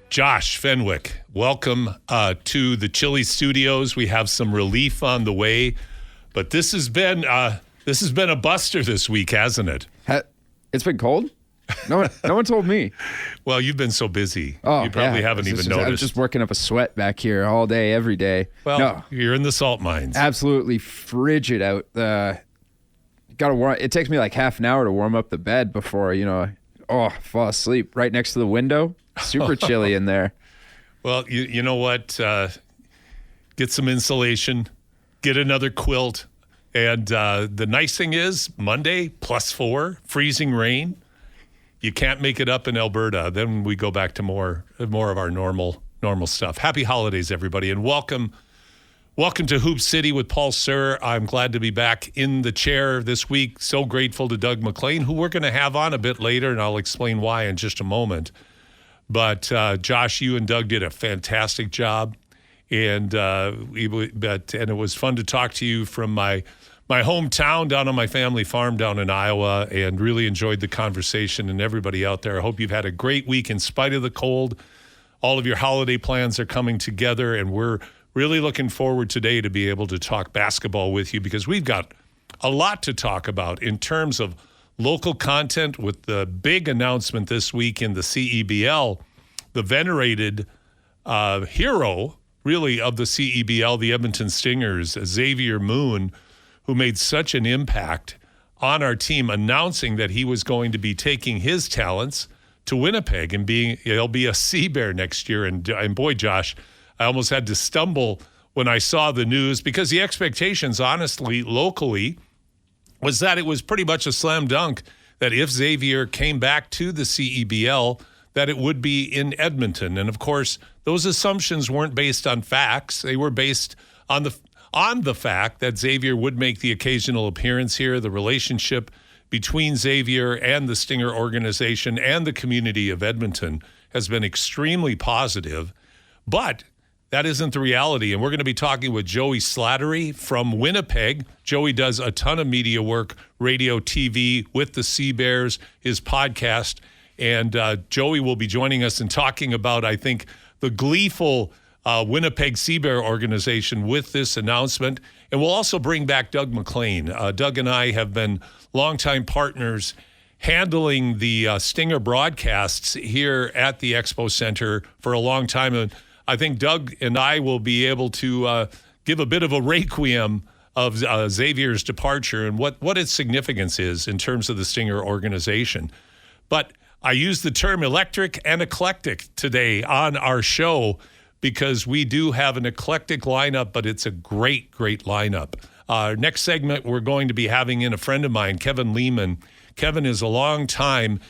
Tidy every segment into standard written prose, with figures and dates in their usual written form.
Josh Fenwick, welcome to the Chili Studios. We have some relief on the way, but this has been a buster this week, hasn't it? It's been cold? No one told me. Well, you've been so busy. Oh, you probably haven't even noticed. I'm just working up a sweat back here all day, every day. Well, you're in the salt mines. Absolutely frigid out. It takes me like half an hour to warm up the bed before, fall asleep right next to the window. Super chilly in there. Well, you know what? Get some insulation, get another quilt. And the nice thing is Monday, +4, freezing rain. You can't make it up in Alberta. Then we go back to more of our normal stuff. Happy holidays, everybody, and welcome to Hoop City with Paul Sir. I'm glad to be back in the chair this week. So grateful to Doug Mclean, who we're going to have on a bit later, and I'll explain why in just a moment. But Josh, you and Doug did a fantastic job, and it was fun to talk to you from my hometown down on my family farm down in Iowa, and really enjoyed the conversation. And everybody out there, I hope you've had a great week in spite of the cold. All of your holiday plans are coming together, and we're really looking forward today to be able to talk basketball with you, because we've got a lot to talk about in terms of local content with the big announcement this week in the CEBL, the venerated hero, really, of the CEBL, the Edmonton Stingers, Xavier Moon, who made such an impact on our team, announcing that he was going to be taking his talents to Winnipeg and he'll be a Sea Bear next year. And boy, Josh, I almost had to stumble when I saw the news, because the expectations, honestly, locally, was that it was pretty much a slam dunk that if Xavier came back to the CEBL, that it would be in Edmonton. And of course, those assumptions weren't based on facts. They were based on the fact that Xavier would make the occasional appearance here. The relationship between Xavier and the Stinger organization and the community of Edmonton has been extremely positive. But that isn't the reality. And we're going to be talking with Joey Slattery from Winnipeg. Joey does a ton of media work, radio, TV, with the Sea Bears, his podcast. And Joey will be joining us and talking about, I think, the gleeful Winnipeg Sea Bear organization with this announcement. And we'll also bring back Doug Mclean. Doug and I have been longtime partners handling the Stinger broadcasts here at the Expo Center for a long time. And I think Doug and I will be able to give a bit of a requiem of Xavier's departure and what its significance is in terms of the Stinger organization. But I use the term electric and eclectic today on our show because we do have an eclectic lineup, but it's a great, great lineup. Next segment, we're going to be having in a friend of mine, Kevin Lehman. Kevin is a long-time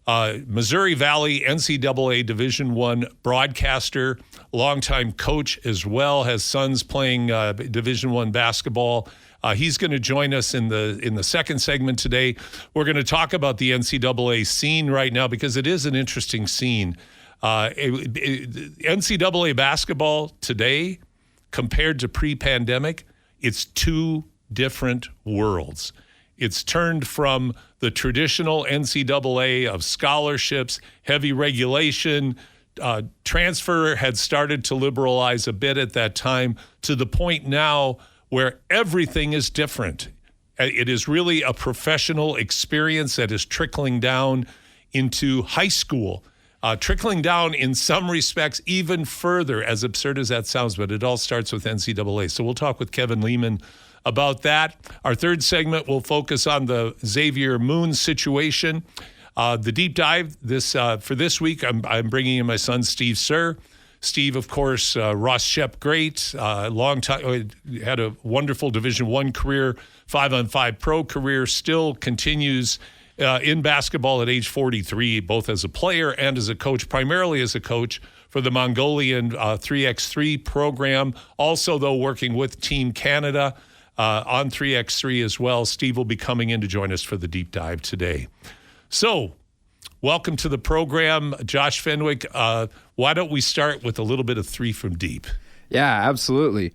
Missouri Valley NCAA Division I broadcaster, longtime coach as well, has sons playing Division I basketball. He's going to join us in the second segment today. We're going to talk about the NCAA scene right now because it is an interesting scene. NCAA basketball today, compared to pre-pandemic, it's two different worlds. It's turned from the traditional NCAA of scholarships, heavy regulation, transfer had started to liberalize a bit at that time, to the point now where everything is different. It is really a professional experience that is trickling down into high school, trickling down in some respects even further, as absurd as that sounds, but it all starts with NCAA. So we'll talk with Kevin Lehman about that. Our third segment will focus on the Xavier Moon situation. The deep dive for this week, I'm bringing in my son, Steve Sir. Steve, of course, Ross Shep great, long time, had a wonderful Division I career, 5-on-5 pro career, still continues in basketball at age 43, both as a player and as a coach, primarily as a coach for the Mongolian 3x3 program. Also, though, working with Team Canada on 3x3 as well. Steve will be coming in to join us for the deep dive today. So, welcome to the program, Josh Fenwick. Why don't we start with a little bit of Three from Deep? Yeah, absolutely.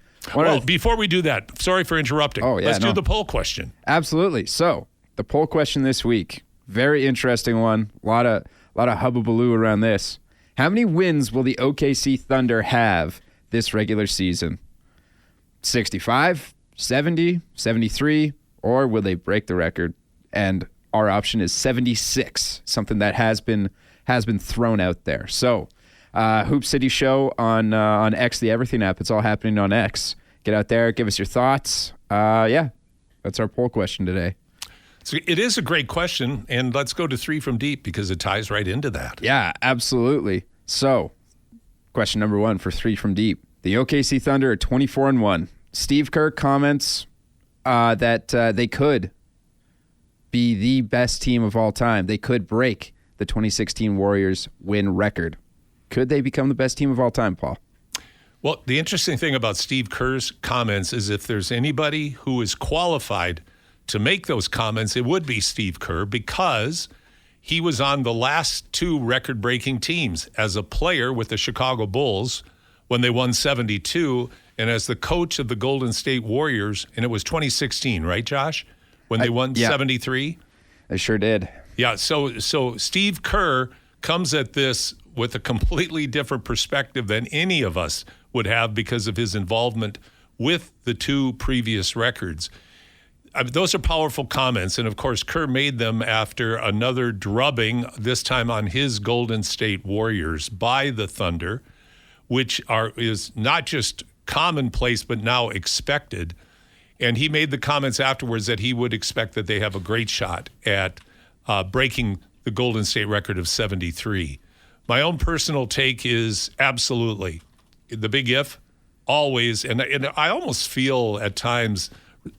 Before we do that, sorry for interrupting. Let's do the poll question. Absolutely. So, the poll question this week, very interesting one. A lot of hubbubaloo around this. How many wins will the OKC Thunder have this regular season? 65, 70, 73, or will they break the record? And our option is 76, something that has been thrown out there. So, Hoop City Show on X, the Everything app. It's all happening on X. Get out there, give us your thoughts. Yeah, that's our poll question today. So it is a great question, and let's go to 3 from deep because it ties right into that. Yeah, absolutely. So, question number 1 for 3 from deep. The OKC Thunder are 24-1. Steve Kerr comments that they could be the best team of all time. They could break the 2016 Warriors win record. Could they become the best team of all time, Paul? Well, the interesting thing about Steve Kerr's comments is if there's anybody who is qualified to make those comments, it would be Steve Kerr, because he was on the last 2 record-breaking teams as a player with the Chicago Bulls when they won 72, and as the coach of the Golden State Warriors, and it was 2016, right, Josh, when they won 73? I sure did. Yeah, so Steve Kerr comes at this with a completely different perspective than any of us would have because of his involvement with the 2 previous records. Those are powerful comments, and of course, Kerr made them after another drubbing, this time on his Golden State Warriors by the Thunder, which is not just commonplace but now expected. And he made the comments afterwards that he would expect that they have a great shot at breaking the Golden State record of 73. My own personal take is absolutely. The big if, always, and I almost feel at times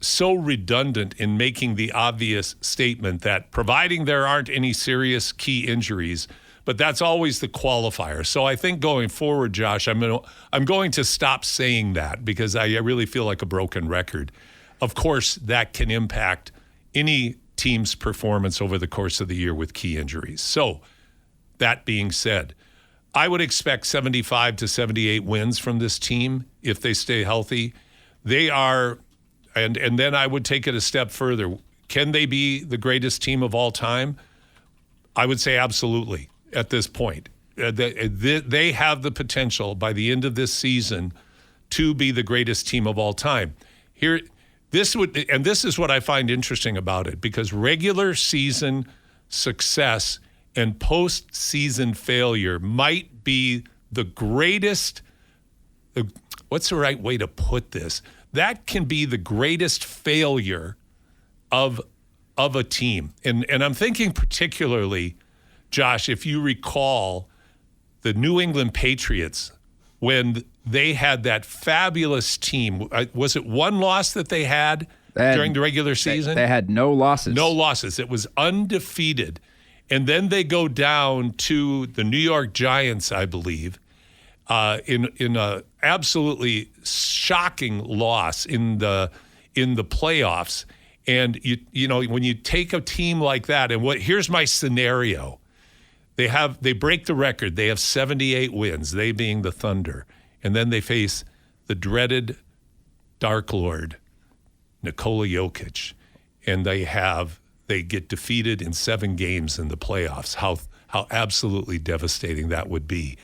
so redundant in making the obvious statement that providing there aren't any serious key injuries, but that's always the qualifier. So I think going forward, Josh, I'm going to stop saying that because I really feel like a broken record. Of course, that can impact any team's performance over the course of the year with key injuries. So that being said, I would expect 75 to 78 wins from this team if they stay healthy. They are, and then I would take it a step further. Can they be the greatest team of all time? I would say absolutely at this point. They have the potential by the end of this season to be the greatest team of all time. This is what I find interesting about it, because regular season success and postseason failure might be the greatest, what's the right way to put this? That can be the greatest failure of a team. And I'm thinking particularly, Josh, if you recall the New England Patriots, when they had that fabulous team, was it one loss that they had during the regular season? They had no losses. No losses. It was undefeated. And then they go down to the New York Giants, I believe, in a absolutely shocking loss in the playoffs. And you know, when you take a team like that, and here's my scenario. They break the record. They have 78 wins, they being the Thunder. And then they face the dreaded Dark Lord, Nikola Jokic. And they get defeated in 7 games in the playoffs. How absolutely devastating that would be.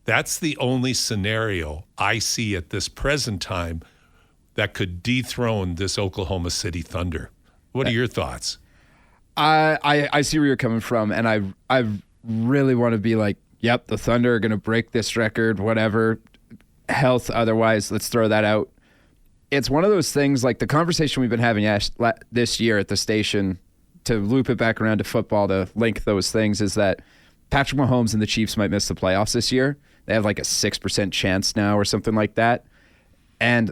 That's the only scenario I see at this present time that could dethrone this Oklahoma City Thunder. What are your thoughts? I see where you're coming from, and I really want to be like, yep, the Thunder are going to break this record, whatever, health otherwise, let's throw that out. It's one of those things, like the conversation we've been having this year at the station, to loop it back around to football, to link those things, is that Patrick Mahomes and the Chiefs might miss the playoffs this year. They have like a 6% chance now or something like that. And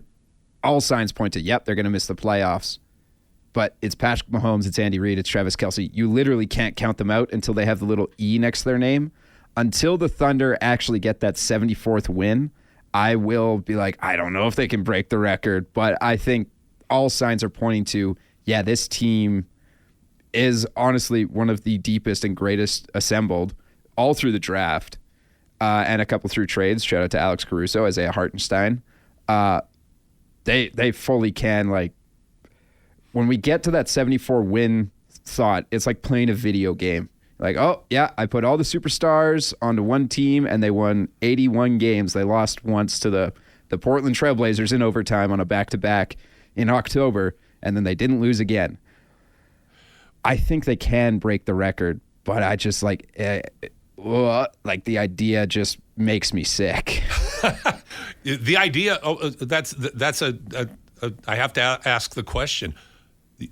all signs point to, yep, they're going to miss the playoffs. But it's Patrick Mahomes, it's Andy Reid, it's Travis Kelce. You literally can't count them out until they have the little E next to their name. Until the Thunder actually get that 74th win, I will be like, I don't know if they can break the record. But I think all signs are pointing to, yeah, this team is honestly one of the deepest and greatest assembled all through the draft and a couple through trades. Shout out to Alex Caruso, Isaiah Hartenstein. They fully can, like, when we get to that 74 win thought, it's like playing a video game. Like, oh, yeah, I put all the superstars onto one team, and they won 81 games. They lost once to the Portland Trailblazers in overtime on a back-to-back in October, and then they didn't lose again. I think they can break the record, but I just like the idea just makes me sick. The idea, that's I have to ask the question.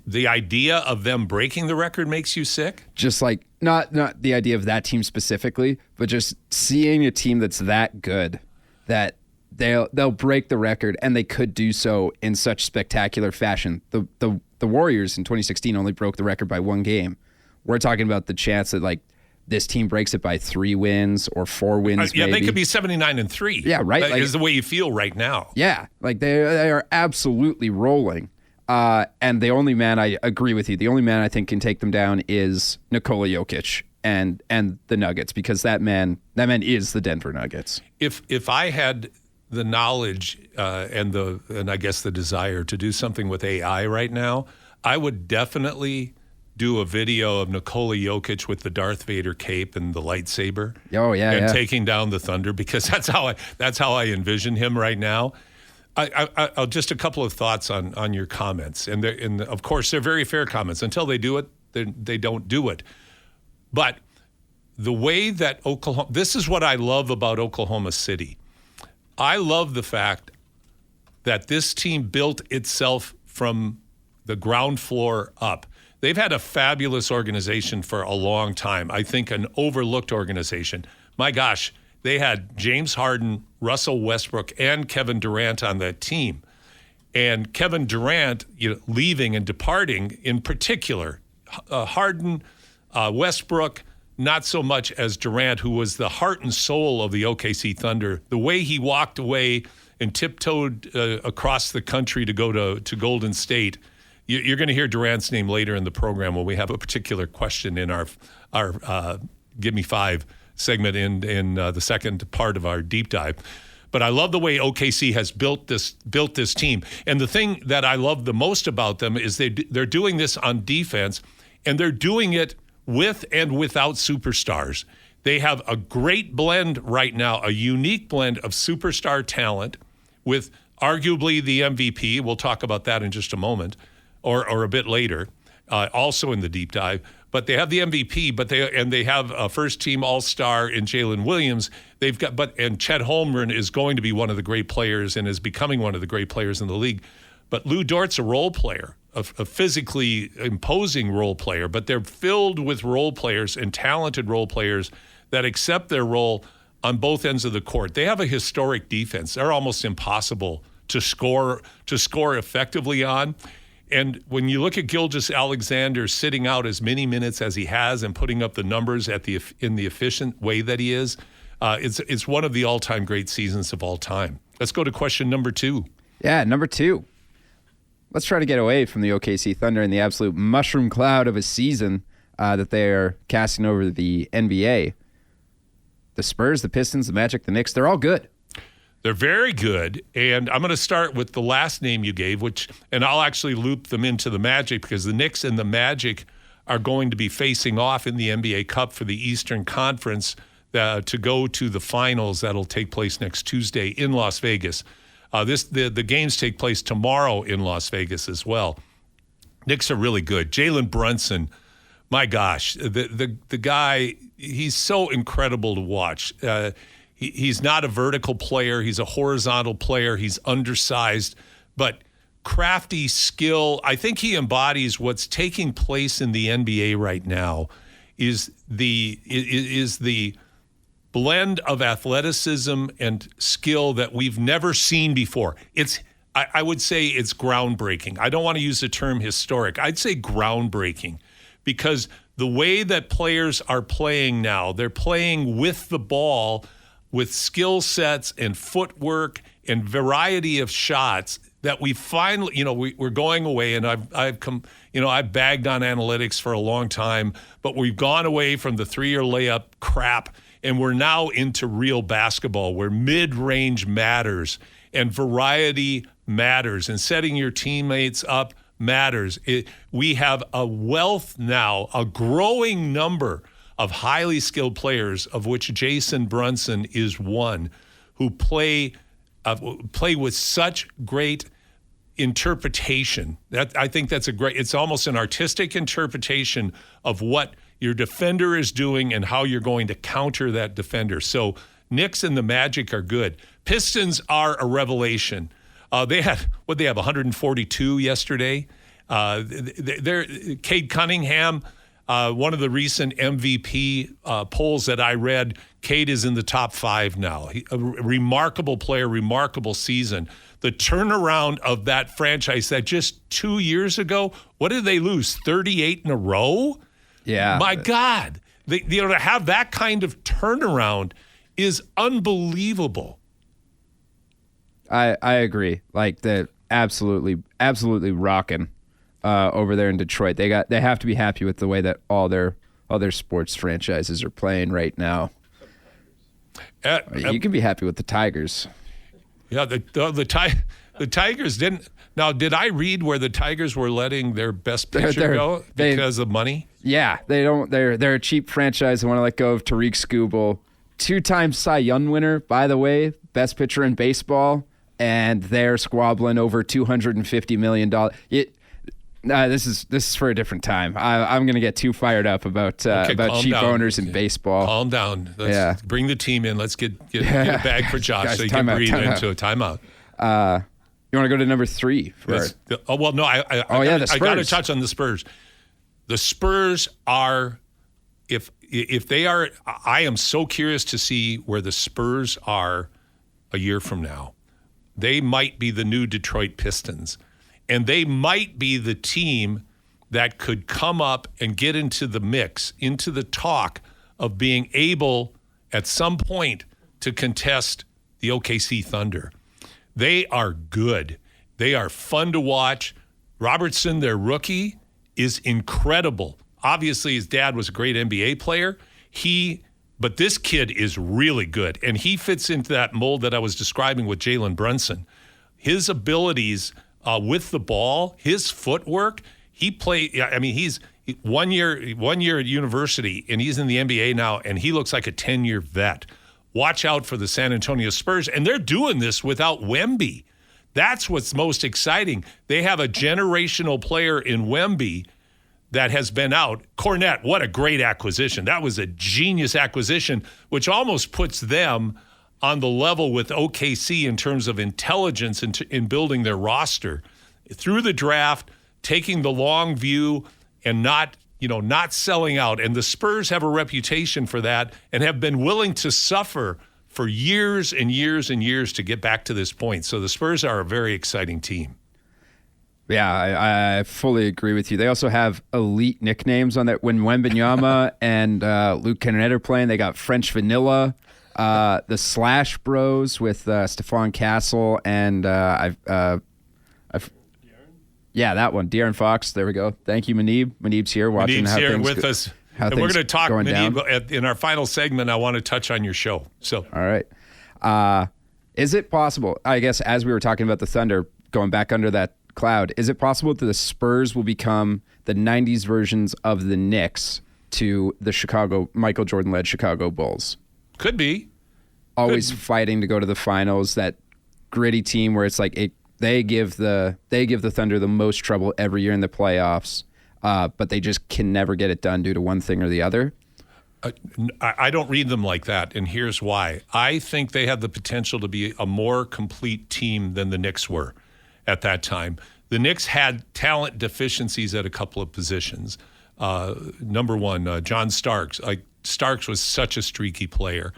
The idea of them breaking the record makes you sick? Just like, not the idea of that team specifically, but just seeing a team that's that good that they'll break the record, and they could do so in such spectacular fashion. The Warriors in 2016 only broke the record by 1 game. We're talking about the chance that like this team breaks it by 3 wins or 4 wins. Yeah, maybe. they could be 79-3. Yeah, right. That is the way you feel right now. Yeah, like they are absolutely rolling. And the only man, I agree with you, the only man I think can take them down is Nikola Jokic and the Nuggets, because that man is the Denver Nuggets. If I had the knowledge and I guess the desire to do something with AI right now, I would definitely do a video of Nikola Jokic with the Darth Vader cape and the lightsaber. Oh yeah, and taking down the Thunder, because that's how I envision him right now. I'll just a couple of thoughts on your comments, and of course they're very fair comments. Until they do it, they don't do it. But the way that this is what I love about Oklahoma City. I love the fact that this team built itself from the ground floor up. They've had a fabulous organization for a long time. I think an overlooked organization. My gosh, they had James Harden, Russell Westbrook, and Kevin Durant on that team. And Kevin Durant, leaving and departing in particular, Harden, Westbrook, not so much as Durant, who was the heart and soul of the OKC Thunder. The way he walked away and tiptoed across the country to go to Golden State. You're going to hear Durant's name later in the program when we have a particular question in our Give Me Five segment in the second part of our deep dive. But I love the way OKC has built this team. And the thing that I love the most about them is they're doing this on defense, and they're doing it with and without superstars. They have a great blend right now, a unique blend of superstar talent with arguably the MVP. We'll talk about that in just a moment or a bit later, also in the deep dive. But they have the MVP, they have a first-team All-Star in Jalen Williams. And Chet Holmgren is going to be one of the great players and is becoming one of the great players in the league. But Lou Dort's a role player, a physically imposing role player. But they're filled with role players and talented role players that accept their role on both ends of the court. They have a historic defense. They're almost impossible to score effectively on. And when you look at Gilgeous-Alexander sitting out as many minutes as he has and putting up the numbers in the efficient way that he is, it's one of the all-time great seasons of all time. Let's go to question number 2. Yeah, number 2. Let's try to get away from the OKC Thunder and the absolute mushroom cloud of a season that they are casting over the NBA. The Spurs, the Pistons, the Magic, the Knicks, they're all good. They're very good, and I'm going to start with the last name you gave, and I'll actually loop them into the Magic, because the Knicks and the Magic are going to be facing off in the NBA Cup for the Eastern Conference to go to the finals that'll take place next Tuesday in Las Vegas. The games take place tomorrow in Las Vegas as well. Knicks are really good. Jalen Brunson, my gosh, the guy, he's so incredible to watch. He's not a vertical player. He's a horizontal player. He's undersized, but crafty skill. I think he embodies what's taking place in the NBA right now is the blend of athleticism and skill that we've never seen before. I would say it's groundbreaking. I don't want to use the term historic. I'd say groundbreaking, because the way that players are playing now, they're playing with the ball, with skill sets and footwork and variety of shots that we finally, we're going away. And I've bagged on analytics for a long time, but we've gone away from the 3-year layup crap, and we're now into real basketball where mid-range matters and variety matters and setting your teammates up matters. We have a wealth now, a growing number of highly skilled players, of which Jason Brunson is one, who play with such great interpretation. I think that's it's almost an artistic interpretation of what your defender is doing and how you're going to counter that defender. So Knicks and the Magic are good. Pistons are a revelation. They have 142 yesterday. Cade Cunningham, one of the recent MVP polls that I read, Cade is in the top 5 now. A remarkable player, remarkable season. The turnaround of that franchise that just 2 years ago, what did they lose? 38 in a row? Yeah. My God. To have that kind of turnaround is unbelievable. I agree. Like, they're absolutely rocking over there in Detroit. They have to be happy with the way that all their sports franchises are playing right now. You can be happy with the Tigers. Yeah, the Tigers didn't. Now, did I read where the Tigers were letting their best pitcher go because of money? Yeah, they don't. They're a cheap franchise. They want to let go of Tariq Skubal, 2-time Cy Young winner, by the way, best pitcher in baseball, and they're squabbling over $250 million. This is for a different time. I'm going to get too fired up about cheap owners in baseball. Calm down. Let's bring the team in. Let's get a bag for Josh. Guys, so you can breathe into a timeout. You want to go to number 3? The Spurs. I got to touch on the Spurs. The Spurs are, if they are, I am so curious to see where the Spurs are a year from now. They might be the new Detroit Pistons. And they might be the team that could come up and get into the mix, into the talk of being able at some point to contest the OKC Thunder. They are good. They are fun to watch. Robertson, their rookie, is incredible. Obviously, his dad was a great NBA player. But this kid is really good, and he fits into that mold that I was describing with Jalen Brunson. His abilities with the ball, his footwork, he's 1 year at university, and he's in the NBA now, and he looks like a 10-year vet. Watch out for the San Antonio Spurs, and they're doing this without Wemby. That's what's most exciting. They have a generational player in Wemby that has been out. Cornette, what a great acquisition. That was a genius acquisition, which almost puts them on the level with OKC in terms of intelligence in building their roster. Through the draft, taking the long view and not selling out. And the Spurs have a reputation for that and have been willing to suffer for years and years and years to get back to this point. So the Spurs are a very exciting team. Yeah, I fully agree with you. They also have elite nicknames on that. When Wembanyama and Luke Kennard are playing, they got French Vanilla, the Slash Bros with Stephon Castle and that one, De'Aaron Fox. There we go. Thank you, Manib. Manib's here watching. Manib's here with us. And we're going to talk, Manib, in our final segment. I want to touch on your show. So, all right. Is it possible, I guess, as we were talking about the Thunder, going back under that cloud, is it possible that the Spurs will become the 90s versions of the Knicks to the Michael Jordan-led Chicago Bulls? Could be. Always fighting to go to the finals, that gritty team where it's like they give the Thunder the most trouble every year in the playoffs, but they just can never get it done due to one thing or the other. I don't read them like that, and here's why. I think they have the potential to be a more complete team than the Knicks were at that time. The Knicks had talent deficiencies at a couple of positions. Number one, John Starks. Starks was such a streaky player,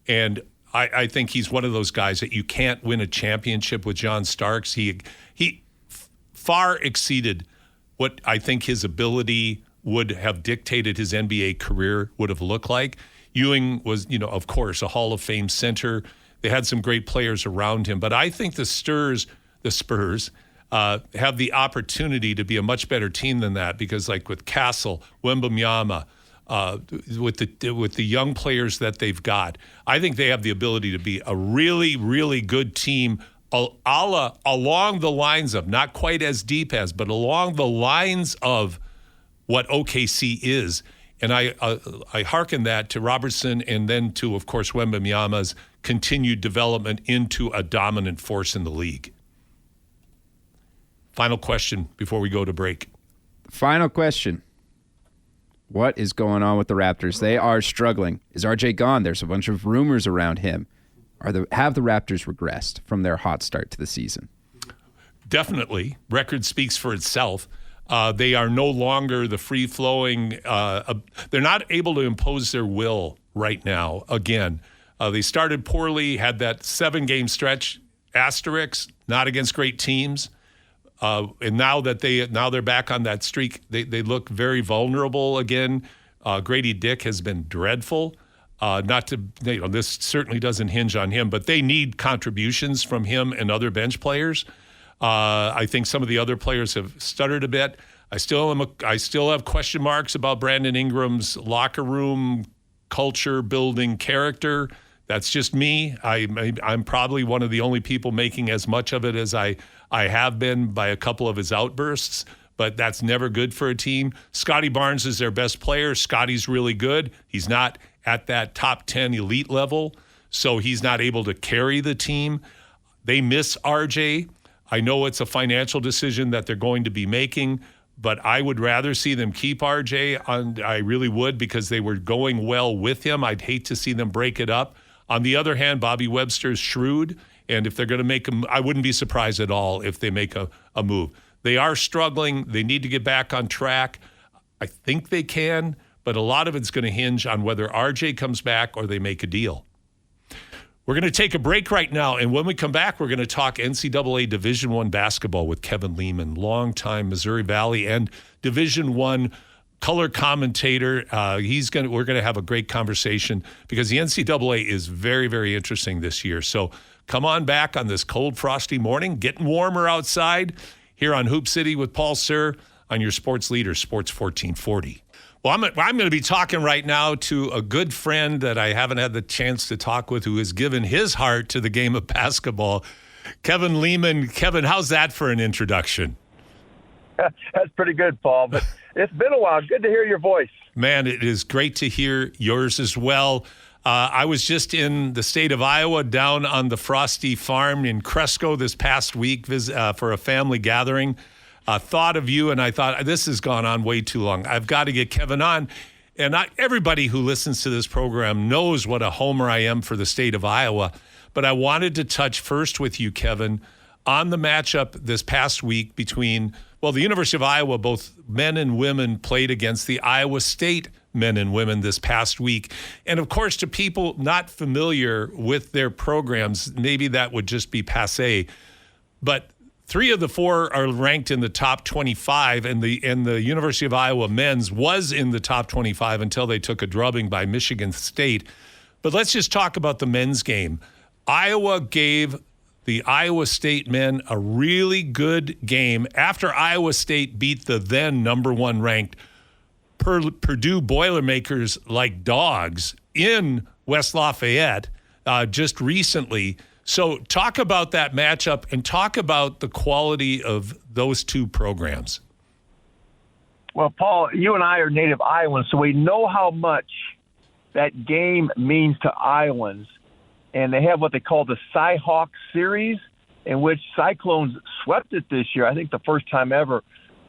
and I think he's one of those guys that you can't win a championship with John Starks. He far exceeded what I think his ability would have dictated his NBA career would have looked like. Ewing was, of course, a Hall of Fame center. They had some great players around him, but I think the Spurs have the opportunity to be a much better team than that because, like with Castle, Wembanyama, with the young players that they've got, I think they have the ability to be a really, really good team along the lines of, not quite as deep as, but along the lines of what OKC is. And I hearken that to Robertson and then to, of course, Wembanyama's continued development into a dominant force in the league. Final question before we go to break. Final question. What is going on with the Raptors? They are struggling. Is RJ gone? There's a bunch of rumors around him. Have the Raptors regressed from their hot start to the season? Definitely. Record speaks for itself. They are no longer the free-flowing. They're not able to impose their will right now. Again, they started poorly, had that 7-game stretch, asterisk, not against great teams. And now they're back on that streak, they look very vulnerable again. Grady Dick has been dreadful. This certainly doesn't hinge on him, but they need contributions from him and other bench players. I think some of the other players have stuttered a bit. I still have question marks about Brandon Ingram's locker room culture building character. That's just me. I'm probably one of the only people making as much of it as I have been by a couple of his outbursts, but that's never good for a team. Scotty Barnes is their best player. Scotty's really good. He's not at that top 10 elite level, so he's not able to carry the team. They miss RJ. I know it's a financial decision that they're going to be making, but I would rather see them keep RJ. I really would, because they were going well with him. I'd hate to see them break it up. On the other hand, Bobby Webster's shrewd, and if they're going to make him, I wouldn't be surprised at all if they make a move. They are struggling. They need to get back on track. I think they can, but a lot of it's going to hinge on whether RJ comes back or they make a deal. We're going to take a break right now, and when we come back, we're going to talk NCAA Division I basketball with Kevin Lehman, longtime Missouri Valley and Division I color commentator. We're going to have a great conversation because the NCAA is very, very interesting this year. So come on back on this cold, frosty morning, getting warmer outside here on Hoop City with Paul Sir on your sports leader, Sports 1440. Well, I'm going to be talking right now to a good friend that I haven't had the chance to talk with, who has given his heart to the game of basketball, Kevin Lehman. Kevin, how's that for an introduction? That's pretty good, Paul, but it's been a while. Good to hear your voice. Man, it is great to hear yours as well. I was just in the state of Iowa, down on the Frosty Farm in Cresco this past week for a family gathering. Thought of you, and I thought, this has gone on way too long. I've got to get Kevin on. And everybody who listens to this program knows what a homer I am for the state of Iowa. But I wanted to touch first with you, Kevin, on the matchup this past week between, the University of Iowa, both men and women played against the Iowa State men and women this past week. And of course, to people not familiar with their programs, maybe that would just be passé. But 3 of the 4 are ranked in the top 25, and the University of Iowa men's was in the top 25 until they took a drubbing by Michigan State. But let's just talk about the men's game. Iowa gave the Iowa State men a really good game after Iowa State beat the then number 1 ranked Purdue Boilermakers like dogs in West Lafayette just recently. So talk about that matchup and talk about the quality of those two programs. Well, Paul, you and I are native Iowans, so we know how much that game means to Iowans. And they have what they call the Cy-Hawk Series, in which Cyclones swept it this year. I think the first time ever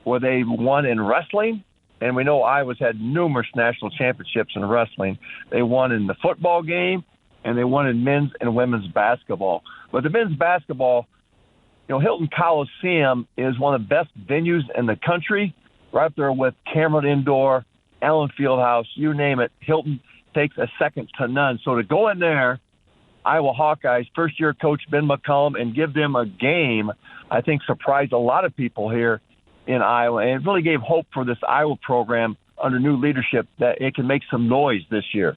where they won in wrestling. And we know Iowa's had numerous national championships in wrestling. They won in the football game, and they won in men's and women's basketball. But the men's basketball, Hilton Coliseum is one of the best venues in the country, right up there with Cameron Indoor, Allen Fieldhouse, you name it. Hilton takes a second to none. So to go in there, Iowa Hawkeyes, first-year coach Ben McCollum, and give them a game, I think surprised a lot of people here in Iowa. And it really gave hope for this Iowa program under new leadership that it can make some noise this year.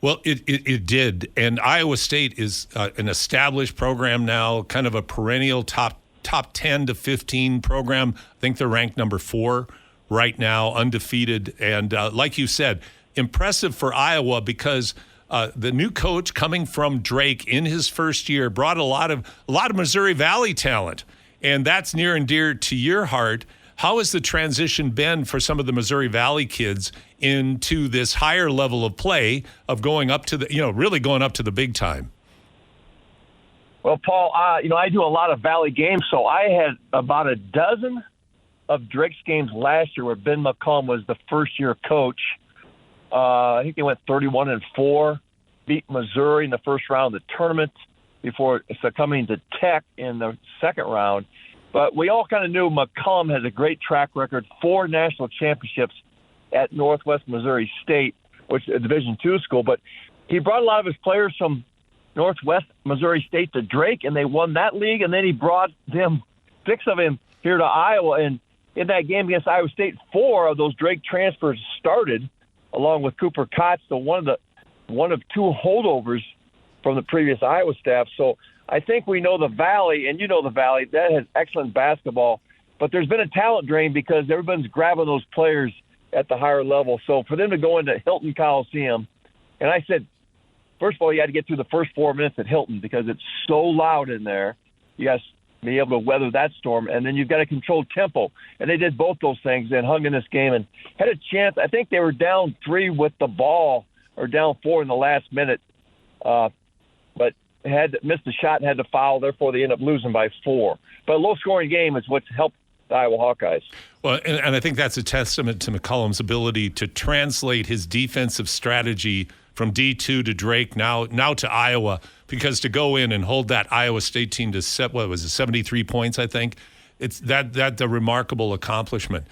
Well, it did. And Iowa State is an established program now, kind of a perennial top 10 to 15 program. I think they're ranked number 4 right now, undefeated. And like you said, impressive for Iowa because the new coach coming from Drake in his first year brought a lot of Missouri Valley talent. And that's near and dear to your heart. How has the transition been for some of the Missouri Valley kids into this higher level of play of going up to the, really going up to the big time? Well, Paul, I do a lot of Valley games, so I had about a dozen of Drake's games last year where Ben McCollum was the first-year coach. I think they went 31-4, beat Missouri in the first round of the tournament before succumbing to Tech in the second round. But we all kind of knew McCollum has a great track record, 4 national championships at Northwest Missouri State, which is a Division II school. But he brought a lot of his players from Northwest Missouri State to Drake, and they won that league. And then he brought them 6 of them here to Iowa. And in that game against Iowa State, 4 of those Drake transfers started, along with Cooper Kotz, so one of 2 holdovers from the previous Iowa staff. So I think we know the Valley, and you know the Valley, that has excellent basketball. But there's been a talent drain because everyone's grabbing those players at the higher level. So for them to go into Hilton Coliseum, and I said, first of all, you had to get through the first 4 minutes at Hilton because it's so loud in there. You got to be able to weather that storm, and then you've got to control tempo. And they did both those things and hung in this game and had a chance. I think they were down 3 with the ball or down 4 in the last minute, but had missed a shot and had to foul. Therefore, they end up losing by 4. But a low-scoring game is what's helped the Iowa Hawkeyes. Well, and I think that's a testament to McCollum's ability to translate his defensive strategy from D2 to Drake, now to Iowa, because to go in and hold that Iowa State team to 73 points, I think, it's that's a remarkable accomplishment.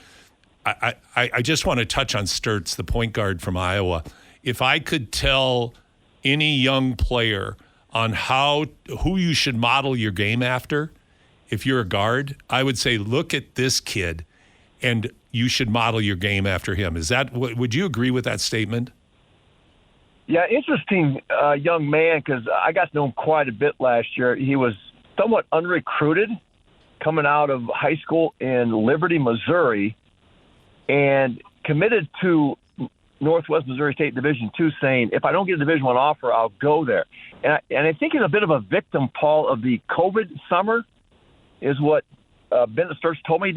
I just want to touch on Sturtz, the point guard from Iowa. If I could tell any young player on who you should model your game after, if you're a guard, I would say look at this kid, and you should model your game after him. Would you agree with that statement? Yeah, interesting young man, because I got to know him quite a bit last year. He was somewhat unrecruited coming out of high school in Liberty, Missouri, and committed to Northwest Missouri State Division II, saying, if I don't get a Division I offer, I'll go there. And I think he's a bit of a victim, Paul, of the COVID summer, is what Bennett Sturtz told me.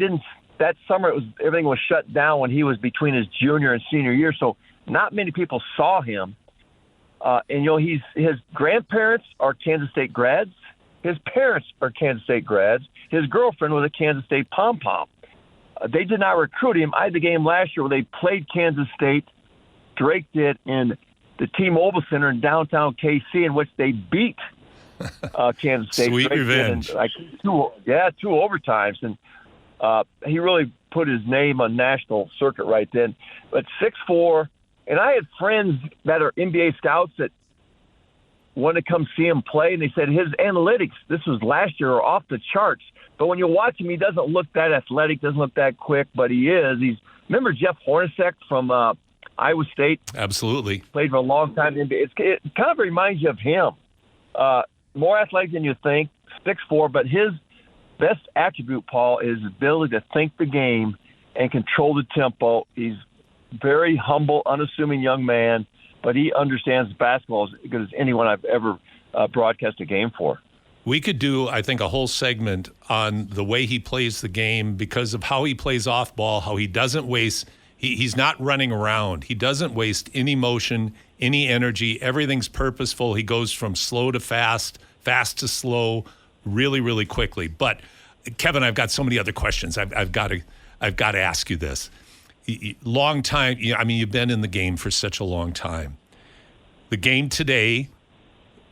That summer everything was shut down when he was between his junior and senior year, so not many people saw him. And his grandparents are Kansas State grads. His parents are Kansas State grads. His girlfriend was a Kansas State pom-pom. They did not recruit him. I had the game last year where they played Kansas State. Drake did in the T-Mobile Center in downtown KC, in which they beat Kansas State. Sweet Drake revenge. two overtimes. And he really put his name on national circuit right then. But 6'4", and I had friends that are NBA scouts that wanted to come see him play, and they said his analytics, this was last year, are off the charts. But when you watch him, he doesn't look that athletic, doesn't look that quick, but he is. Remember Jeff Hornacek from Iowa State? Absolutely. Played for a long time in NBA. It kind of reminds you of him. More athletic than you think, 6'4", but his best attribute, Paul, is his ability to think the game and control the tempo. He's very humble, unassuming young man, but he understands basketball as good as anyone I've ever broadcast a game for. We could do, I think, a whole segment on the way he plays the game because of how he plays off ball, how he doesn't waste he's not running around. He doesn't waste any motion, any energy. Everything's purposeful. He goes from slow to fast, fast to slow, really, really quickly. But Kevin, I've got so many other questions. I've got to ask you this. Long time. I mean, you've been in the game for such a long time. The game today,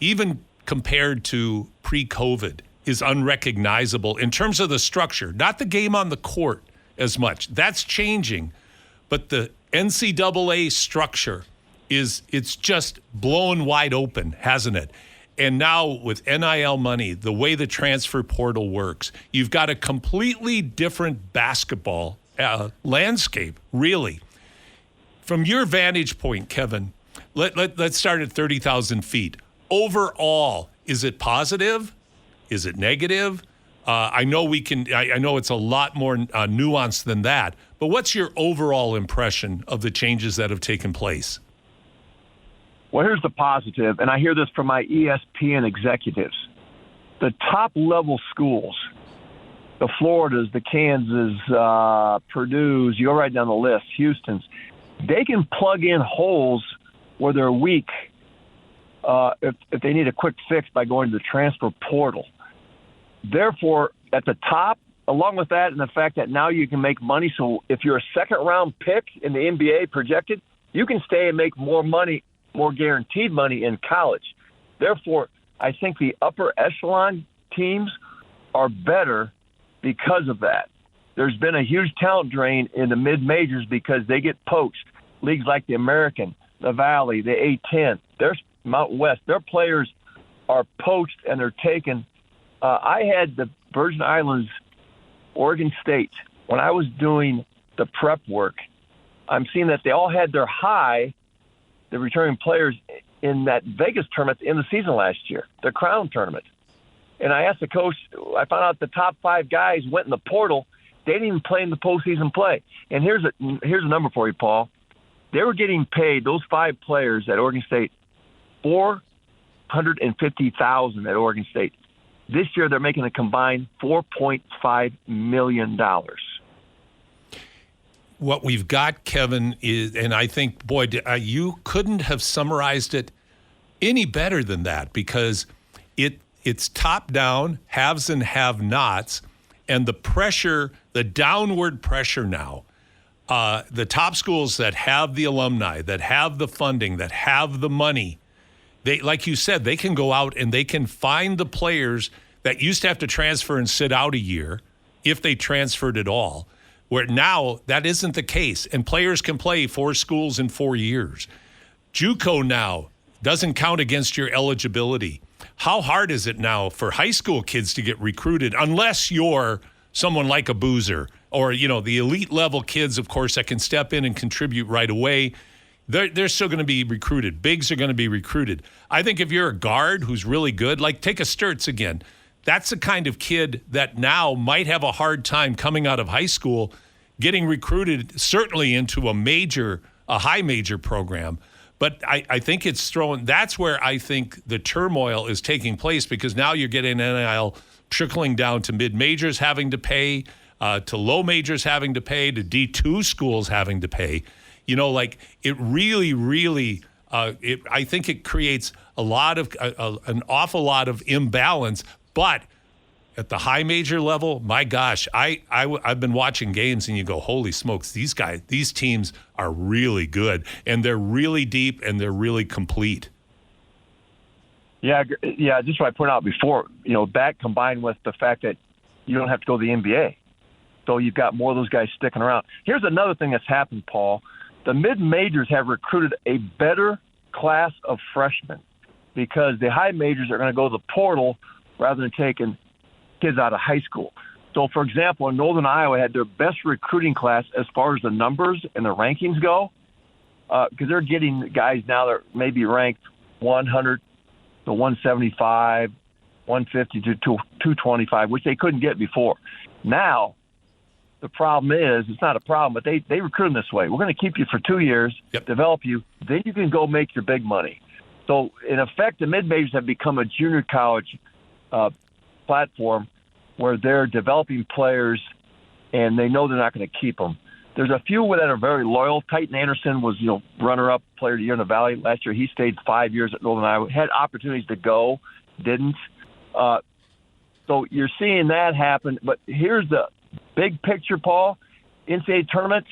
even compared to pre-COVID, is unrecognizable in terms of the structure. Not the game on the court as much. That's changing. But the NCAA structure it's just blown wide open, hasn't it? And now with NIL money, the way the transfer portal works, you've got a completely different basketball landscape, really. From your vantage point, Kevin, let's start at 30,000 feet. Overall, is it positive? Is it negative? I know it's a lot more nuanced than that, but what's your overall impression of the changes that have taken place? Well, here's the positive, and I hear this from my ESPN executives. The top-level schools, the Floridas, the Kansas, Purdue's, you go right down the list, Houston's. They can plug in holes where they're weak if they need a quick fix by going to the transfer portal. Therefore, at the top, along with that and the fact that now you can make money, so if you're a second-round pick in the NBA projected, you can stay and make more money, more guaranteed money in college. Therefore, I think the upper echelon teams are better because of that. There's been a huge talent drain in the mid-majors because they get poached. Leagues like the American, the Valley, the A-10, there's Mountain West. Their players are poached and they're taken. I had the Virgin Islands, Oregon State. When I was doing the prep work, I'm seeing that they all had their high, the returning players, in that Vegas tournament in the season last year, the Crown tournament. And I asked the coach, I found out the top 5 guys went in the portal. They didn't even play in the postseason play. And here's a number for you, Paul. They were getting paid, those 5 players at Oregon State, $450,000 at Oregon State. This year they're making a combined $4.5 million. What we've got, Kevin, is, and I think, boy, you couldn't have summarized it any better than that, because it's top down, haves and have-nots, and the pressure, the downward pressure now. The top schools that have the alumni, that have the funding, that have the money, they, like you said, they can go out and they can find the players that used to have to transfer and sit out a year, if they transferred at all, where now that isn't the case, and players can play 4 schools in 4 years. JUCO now doesn't count against your eligibility. How hard is it now for high school kids to get recruited, unless you're someone like a Boozer or, the elite level kids, of course, that can step in and contribute right away? They're still going to be recruited. Bigs are going to be recruited. I think if you're a guard who's really good, like take a Sturtz again, that's the kind of kid that now might have a hard time coming out of high school, getting recruited certainly into a high major program. But I think it's that's where I think the turmoil is taking place, because now you're getting NIL trickling down to mid-majors having to pay, to low majors having to pay, to D2 schools having to pay. It really, I think it creates an awful lot of imbalance. But at the high major level, my gosh, I've been watching games and you go, holy smokes, these teams are really good, and they're really deep and they're really complete. Yeah, just what I pointed out before, that combined with the fact that you don't have to go to the NBA. So you've got more of those guys sticking around. Here's another thing that's happened, Paul. The mid-majors have recruited a better class of freshmen because the high majors are going to go to the portal rather than taking kids out of high school. So, for example, in Northern Iowa had their best recruiting class as far as the numbers and the rankings go, because they're getting guys now that may be ranked 100 to 175, 150 to 225, which they couldn't get before. Now, the problem is, it's not a problem, but they recruit them this way. We're going to keep you for 2 years, develop you, then you can go make your big money. So, in effect, the mid-majors have become a junior college platform where they're developing players and they know they're not going to keep them. There's a few that are very loyal. Titan Anderson was, runner-up player of the year in the Valley. Last year he stayed 5 years at Northern Iowa. Had opportunities to go, didn't. So you're seeing that happen. But here's the big picture, Paul. NCAA tournament,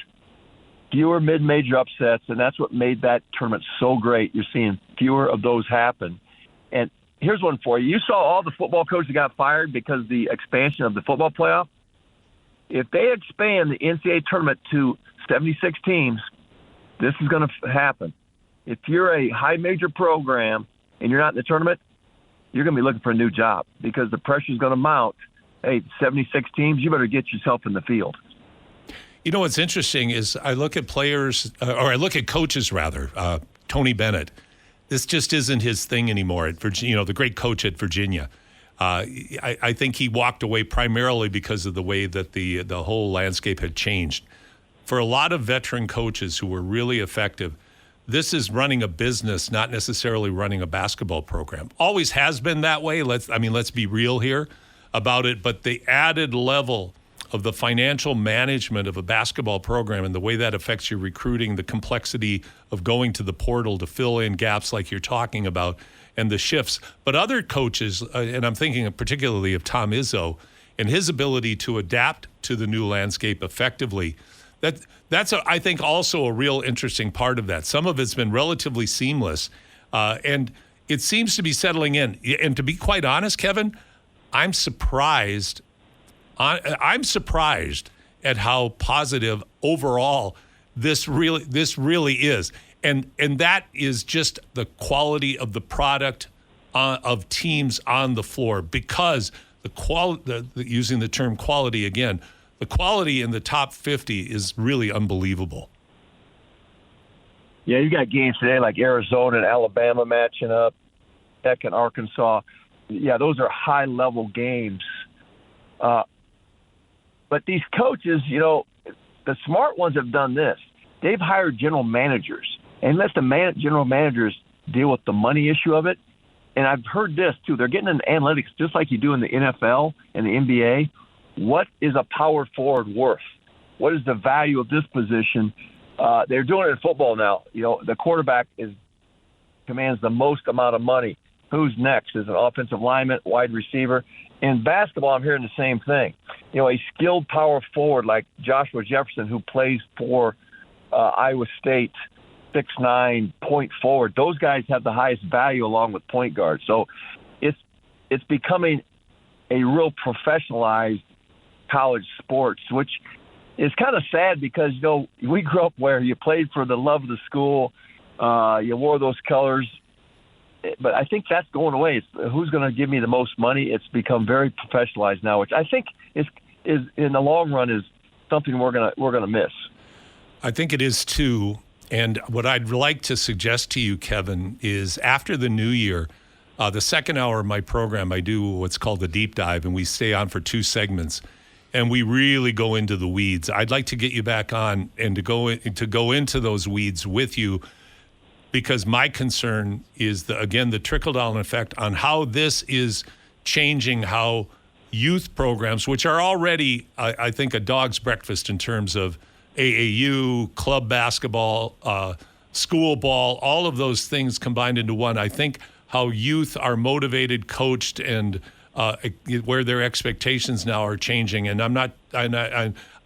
fewer mid-major upsets, and that's what made that tournament so great. You're seeing fewer of those happen. And here's one for you. You saw all the football coaches that got fired because of the expansion of the football playoff. If they expand the NCAA tournament to 76 teams, this is going to happen. If you're a high major program and you're not in the tournament, you're going to be looking for a new job because the pressure is going to mount. Hey, 76 teams, you better get yourself in the field. What's interesting is I look at coaches rather, Tony Bennett. This just isn't his thing anymore at Virginia, the great coach at Virginia. I think he walked away primarily because of the way that the whole landscape had changed. For a lot of veteran coaches who were really effective, this is running a business, not necessarily running a basketball program. Always has been that way. Let's be real here. about it, but the added level of the financial management of a basketball program and the way that affects your recruiting, the complexity of going to the portal to fill in gaps like you're talking about, and the shifts. But other coaches, and I'm thinking particularly of Tom Izzo, and his ability to adapt to the new landscape effectively, that's I think also a real interesting part of that. Some of it's been relatively seamless, and it seems to be settling in. And to be quite honest, Kevin, I'm surprised at how positive overall this really is, and that is just the quality of the product of teams on the floor, because using the term quality again, the quality in the top 50 is really unbelievable. Yeah, you got games today like Arizona and Alabama matching up, Tech and Arkansas. Yeah, those are high-level games. But these coaches, the smart ones have done this. They've hired general managers and let the general managers deal with the money issue of it. And I've heard this, too. They're getting into analytics just like you do in the NFL and the NBA. What is a power forward worth? What is the value of this position? They're doing it in football now. The quarterback commands the most amount of money. Who's next? Is an offensive lineman, wide receiver? In basketball, I'm hearing the same thing. A skilled power forward like Joshua Jefferson, who plays for Iowa State, 6'9", point forward. Those guys have the highest value along with point guards. So it's becoming a real professionalized college sports, which is kind of sad because, we grew up where you played for the love of the school. You wore those colors. But I think that's going away. It's who's going to give me the most money. It's become very professionalized now, which I think is in the long run is something we're gonna miss. I think it is too. And what I'd like to suggest to you, Kevin, is after the new year, the second hour of my program, I do what's called the deep dive, and we stay on for 2 segments, and we really go into the weeds. I'd like to get you back on and to go into those weeds with you, because my concern is, the trickle-down effect on how this is changing how youth programs, which are already, I think, a dog's breakfast in terms of AAU, club basketball, school ball, all of those things combined into one. I think how youth are motivated, coached, and where their expectations now are changing. And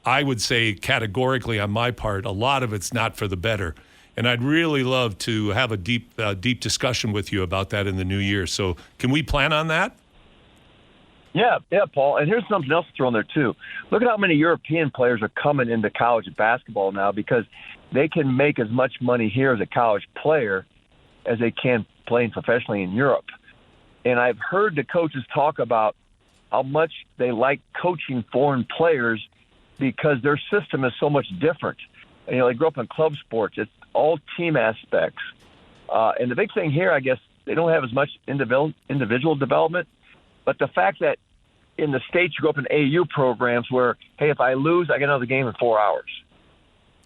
I would say categorically on my part, a lot of it's not for the better. And I'd really love to have a deep discussion with you about that in the new year. So can we plan on that? Yeah, Paul. And here's something else to throw in there, too. Look at how many European players are coming into college basketball now, because they can make as much money here as a college player as they can playing professionally in Europe. And I've heard the coaches talk about how much they like coaching foreign players because their system is so much different. They grew up in club sports. It's all team aspects. And the big thing here, I guess, they don't have as much individual development. But the fact that in the States you grew up in AU programs where, hey, if I lose, I get another game in 4 hours.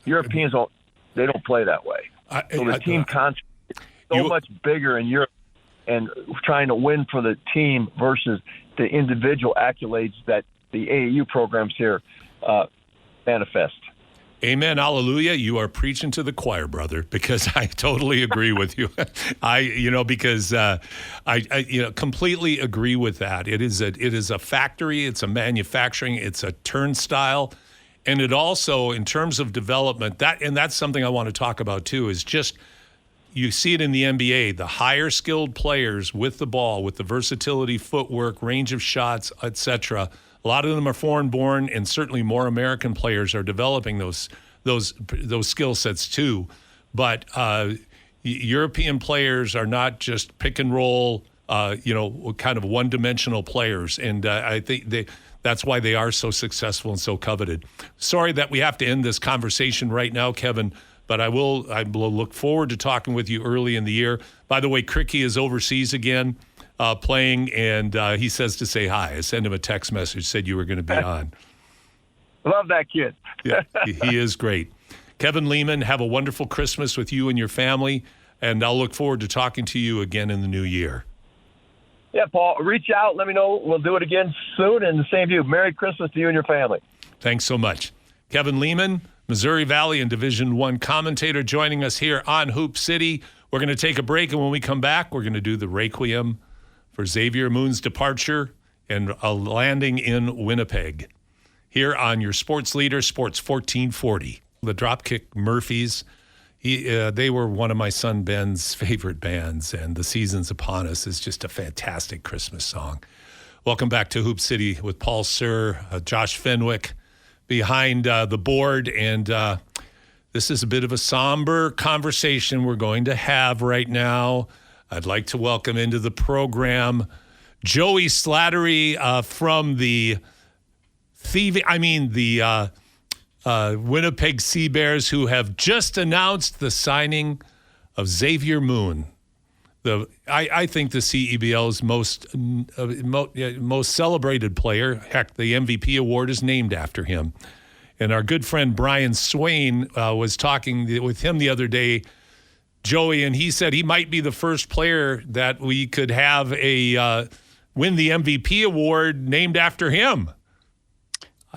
Europeans don't play that way. So the team concept is so much bigger in Europe and trying to win for the team versus the individual accolades that the AAU programs here manifest. Amen. Hallelujah. You are preaching to the choir, brother, because I totally agree with you. I completely agree with that. It is a factory. It's a manufacturing. It's a turnstile. And it also, in terms of development, that's something I want to talk about too, is just, you see it in the NBA, the higher skilled players with the ball, with the versatility, footwork, range of shots, etc. A lot of them are foreign-born, and certainly more American players are developing those skill sets too. But European players are not just pick and roll, kind of one-dimensional players, and I think that's why they are so successful and so coveted. Sorry that we have to end this conversation right now, Kevin, but I will look forward to talking with you early in the year. By the way, Cricky is overseas again. Playing, and he says to say hi. I sent him a text message, said you were going to be on. Love that kid. Yeah, he is great. Kevin Lehman, have a wonderful Christmas with you and your family, and I'll look forward to talking to you again in the new year. Yeah, Paul, reach out. Let me know. We'll do it again soon. And the same to you. Merry Christmas to you and your family. Thanks so much. Kevin Lehman, Missouri Valley and Division I commentator, joining us here on Hoop City. We're going to take a break, and when we come back, we're going to do the Requiem for Xavier Moon's departure and a landing in Winnipeg. Here on your sports leader, Sports 1440. The Dropkick Murphys, they were one of my son Ben's favorite bands, and The Season's Upon Us is just a fantastic Christmas song. Welcome back to Hoop City with Paul Sir, Josh Fenwick behind the board, and this is a bit of a somber conversation we're going to have right now. I'd like to welcome into the program Joey Slattery from the Winnipeg Sea Bears, who have just announced the signing of Xavier Moon. I think the CEBL's most celebrated player. Heck, the MVP award is named after him. And our good friend Brian Swain was talking with him the other day, Joey, and he said he might be the first player that we could have win the MVP award named after him.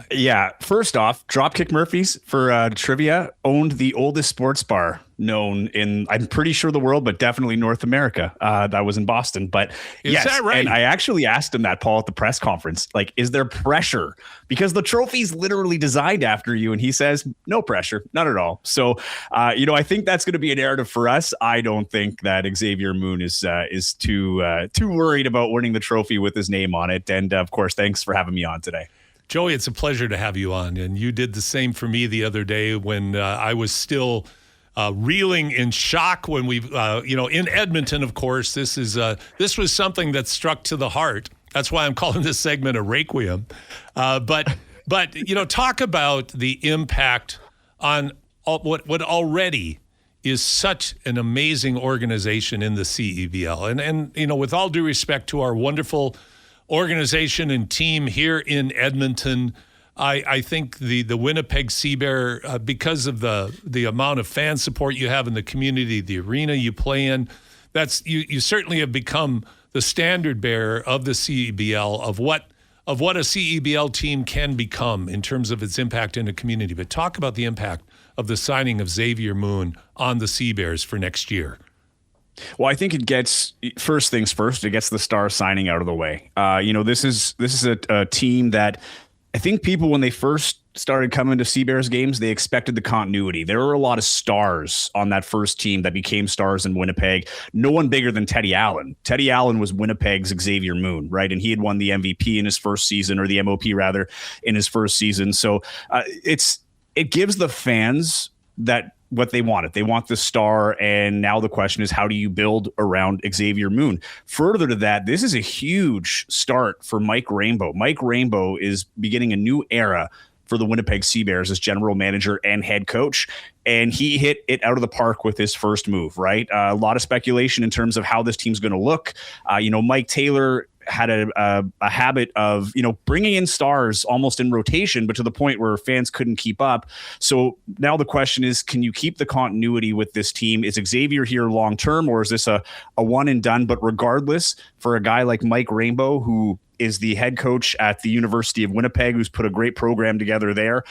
Yeah, first off, Dropkick Murphys, for trivia, owned the oldest sports bar known in, I'm pretty sure, the world, but definitely North America. That was in Boston. But is that right? And I actually asked him that, Paul, at the press conference, like, is there pressure? Because the trophy's literally designed after you. And he says, no pressure, not at all. So, I think that's going to be a narrative for us. I don't think that Xavier Moon is too worried about winning the trophy with his name on it. And of course, thanks for having me on today. Joey, it's a pleasure to have you on. And you did the same for me the other day when I was still reeling in shock when we, in Edmonton, of course, this was something that struck to the heart. That's why I'm calling this segment a Requiem. But talk about the impact on what already is such an amazing organization in the CEBL. And with all due respect to our wonderful organization and team here in Edmonton, I think the Winnipeg Sea Bear, because of the amount of fan support you have in the community, the arena you play in, you certainly have become the standard bearer of the CEBL of what a CEBL team can become in terms of its impact in the community. But talk about the impact of the signing of Xavier Moon on the Sea Bears for next year. Well, I think it gets, first things first, it gets the star signing out of the way. This is a team that I think people, when they first started coming to Sea Bears games, they expected the continuity. There were a lot of stars on that first team that became stars in Winnipeg. No one bigger than Teddy Allen. Teddy Allen was Winnipeg's Xavier Moon, right? And he had won the MVP in his first season, or the MOP rather, in his first season. So it gives the fans that what they wanted. They want the star, and now the question is, how do you build around Xavier Moon? Further to that, this is a huge start for Mike Rainbow. Mike Rainbow is beginning a new era for the Winnipeg Sea Bears as general manager and head coach, and he hit it out of the park with his first move, right? A lot of speculation in terms of how this team's going to look. Mike Taylor had a habit of, bringing in stars almost in rotation, but to the point where fans couldn't keep up. So now the question is, can you keep the continuity with this team? Is Xavier here long-term, or is this a one and done? But regardless, for a guy like Mike Rainbow, who is the head coach at the University of Winnipeg, who's put a great program together there,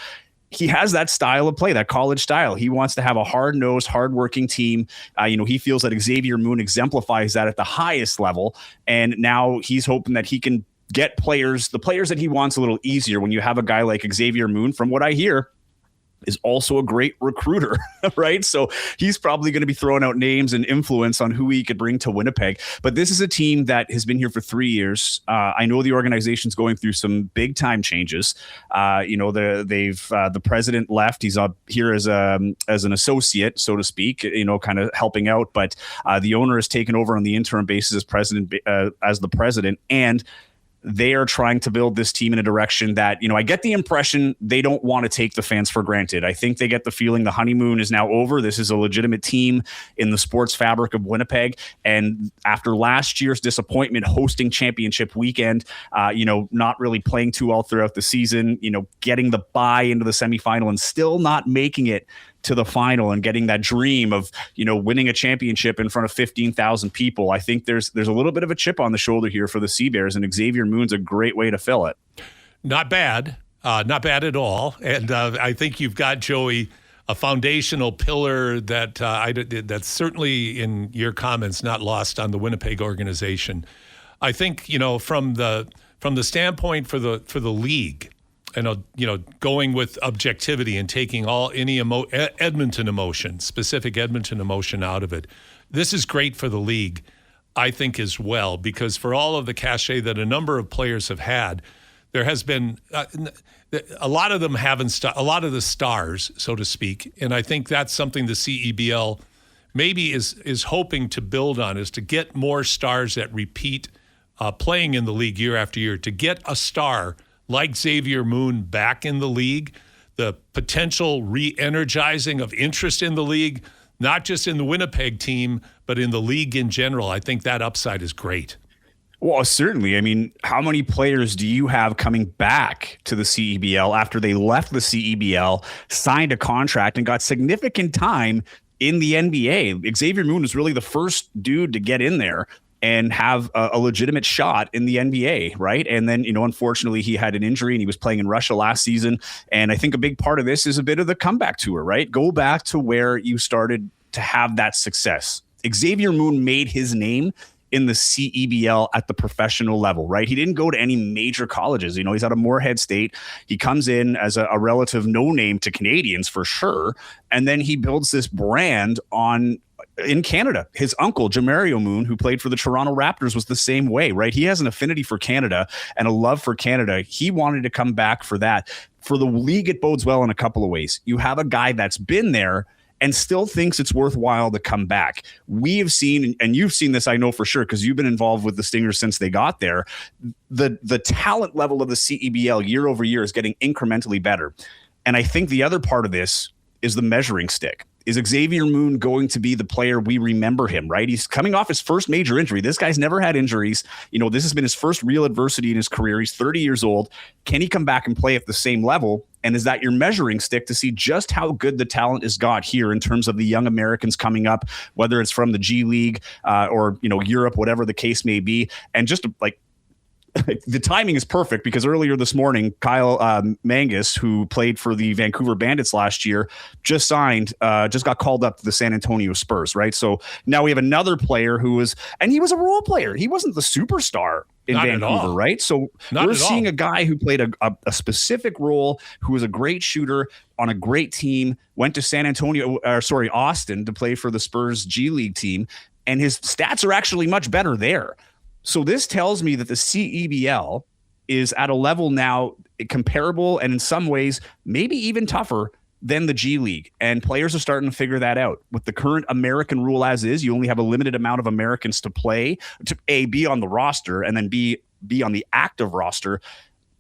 he has that style of play, that college style. He wants to have a hard-nosed, hard-working team. He feels that Xavier Moon exemplifies that at the highest level. And now he's hoping that he can get the players that he wants, a little easier when you have a guy like Xavier Moon, from what I hear, is also a great recruiter, right? So he's probably going to be throwing out names and influence on who he could bring to Winnipeg. But this is a team that has been here for 3 years. I know the organization's going through some big time changes. The president left. He's up here as an associate, so to speak, kind of helping out. But the owner has taken over on the interim basis as the president, and they are trying to build this team in a direction that, I get the impression they don't want to take the fans for granted. I think they get the feeling the honeymoon is now over. This is a legitimate team in the sports fabric of Winnipeg. And after last year's disappointment hosting championship weekend, not really playing too well throughout the season, getting the bye into the semifinal and still not making it to the final and getting that dream of, winning a championship in front of 15,000 people. I think there's a little bit of a chip on the shoulder here for the Sea Bears, and Xavier Moon's a great way to fill it. Not bad. Not bad at all. And I think you've got, Joey, a foundational pillar that's certainly in your comments not lost on the Winnipeg organization. I think, from the standpoint for the league, and going with objectivity and taking any Edmonton emotion, specific Edmonton emotion out of it. This is great for the league, I think, as well, because for all of the cachet that a number of players have had, there has been a lot of them haven't a lot of the stars, so to speak, and I think that's something the CEBL maybe is hoping to build on, is to get more stars that repeat playing in the league year after year. To get a star like Xavier Moon back in the league, the potential re-energizing of interest in the league, not just in the Winnipeg team, but in the league in general. I think that upside is great. Well, certainly. I mean, how many players do you have coming back to the CEBL after they left the CEBL, signed a contract, and got significant time in the NBA? Xavier Moon was really the first dude to get in there and have a legitimate shot in the NBA, right? And then, unfortunately, he had an injury and he was playing in Russia last season. And I think a big part of this is a bit of the comeback tour, right? Go back to where you started to have that success. Xavier Moon made his name in the CEBL at the professional level, right? He didn't go to any major colleges. He's out of Moorhead State. He comes in as a relative no-name to Canadians for sure. And then he builds this brand in Canada. His uncle, Jamario Moon, who played for the Toronto Raptors, was the same way, right? He has an affinity for Canada and a love for Canada. He wanted to come back for that. For the league, it bodes well in a couple of ways. You have a guy that's been there and still thinks it's worthwhile to come back. We have seen, and you've seen this, I know for sure, because you've been involved with the Stingers since they got there, the talent level of the CEBL year over year is getting incrementally better. And I think the other part of this is the measuring stick. Is Xavier Moon going to be the player we remember him, right? He's coming off his first major injury. This guy's never had injuries. This has been his first real adversity in his career. He's 30 years old. Can he come back and play at the same level? And is that your measuring stick to see just how good the talent is got here in terms of the young Americans coming up, whether it's from the G League or, Europe, whatever the case may be. And just the timing is perfect because earlier this morning, Kyle Mangus, who played for the Vancouver Bandits last year, just got called up to the San Antonio Spurs, right? So now we have another player he was a role player. He wasn't the superstar in Vancouver, right? So we're seeing a guy who played a specific role, who was a great shooter on a great team, went to Austin to play for the Spurs G League team, and his stats are actually much better there. So this tells me that the CEBL is at a level now comparable and in some ways maybe even tougher than the G League. And players are starting to figure that out. With the current American rule as is, you only have a limited amount of Americans to play, to be on the roster, and then be on the active roster.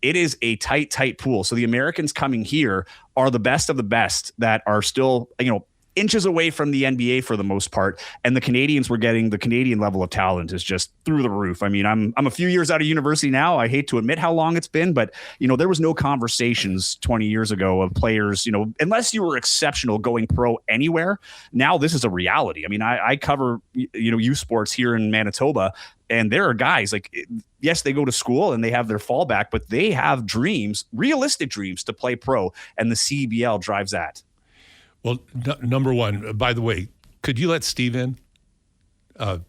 It is a tight pool. So the Americans coming here are the best of the best that are still, inches away from the NBA for the most part. And the Canadians were getting, the Canadian level of talent is just through the roof. I mean, I'm a few years out of university now. I hate to admit how long it's been, but there was no conversations 20 years ago of players, unless you were exceptional going pro anywhere. Now this is a reality. I mean, I cover, youth sports here in Manitoba, and there are guys yes, they go to school and they have their fallback, but they have dreams, realistic dreams to play pro. And the CEBL drives that. Well, number one, by the way, could you let Steve in at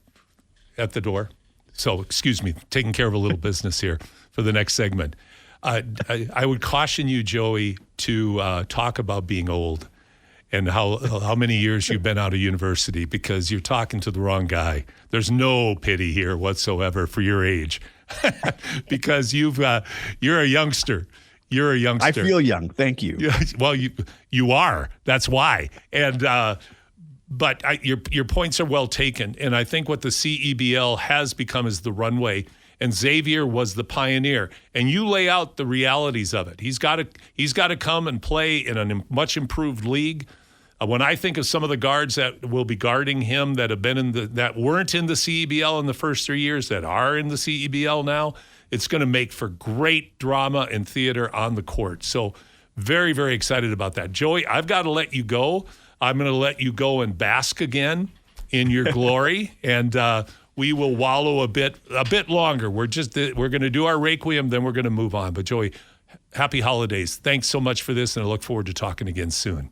the door? So, excuse me, taking care of a little business here for the next segment. I would caution you, Joey, to talk about being old and how many years you've been out of university, because you're talking to the wrong guy. There's no pity here whatsoever for your age because you're a youngster. You're a youngster. I feel young. Thank you. Well, you are. That's why. And but your points are well taken. And I think what the CEBL has become is the runway. And Xavier was the pioneer. And you lay out the realities of it. He's got to come and play in a much improved league. When I think of some of the guards that will be guarding him that have been that weren't in the CEBL in the first 3 years, that are in the CEBL now, it's going to make for great drama and theater on the court. So very, very excited about that. Joey, I've got to let you go. I'm going to let you go and bask again in your glory, and we will wallow a bit longer. We're going to do our requiem, then we're going to move on. But Joey, happy holidays. Thanks so much for this, and I look forward to talking again soon.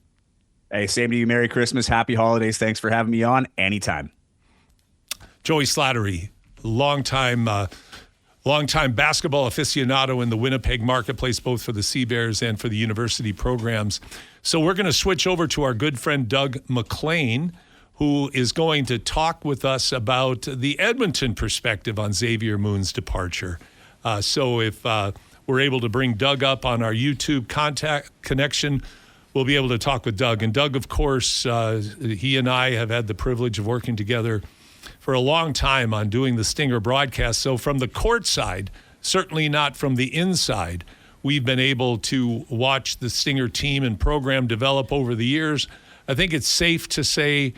Hey, same to you. Merry Christmas. Happy holidays. Thanks for having me on anytime. Joey Slattery, longtime basketball aficionado in the Winnipeg marketplace, both for the Sea Bears and for the university programs. So we're going to switch over to our good friend Doug Mclean, who is going to talk with us about the Edmonton perspective on Xavier Moon's departure. So if we're able to bring Doug up on our YouTube connection, we'll be able to talk with Doug. And Doug, of course, he and I have had the privilege of working together for a long time on doing the Stinger broadcast. So from the court side, certainly not from the inside, we've been able to watch the Stinger team and program develop over the years. I think it's safe to say,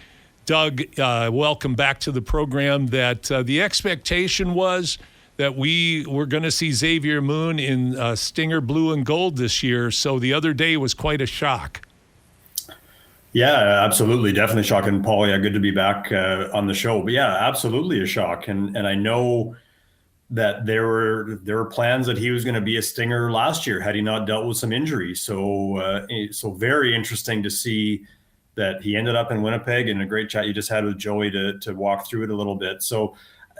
Doug, welcome back to the program, that the expectation was that we were going to see Xavier Moon in Stinger blue and gold this year. So the other day was quite a shock. Yeah, absolutely. Definitely shocking. Paul, yeah, good to be back on the show. But yeah, absolutely a shock. And I know that there were plans that he was going to be a Stinger last year had he not dealt with some injuries. So very interesting to see that he ended up in Winnipeg, and a great chat you just had with Joey to walk through it a little bit. So,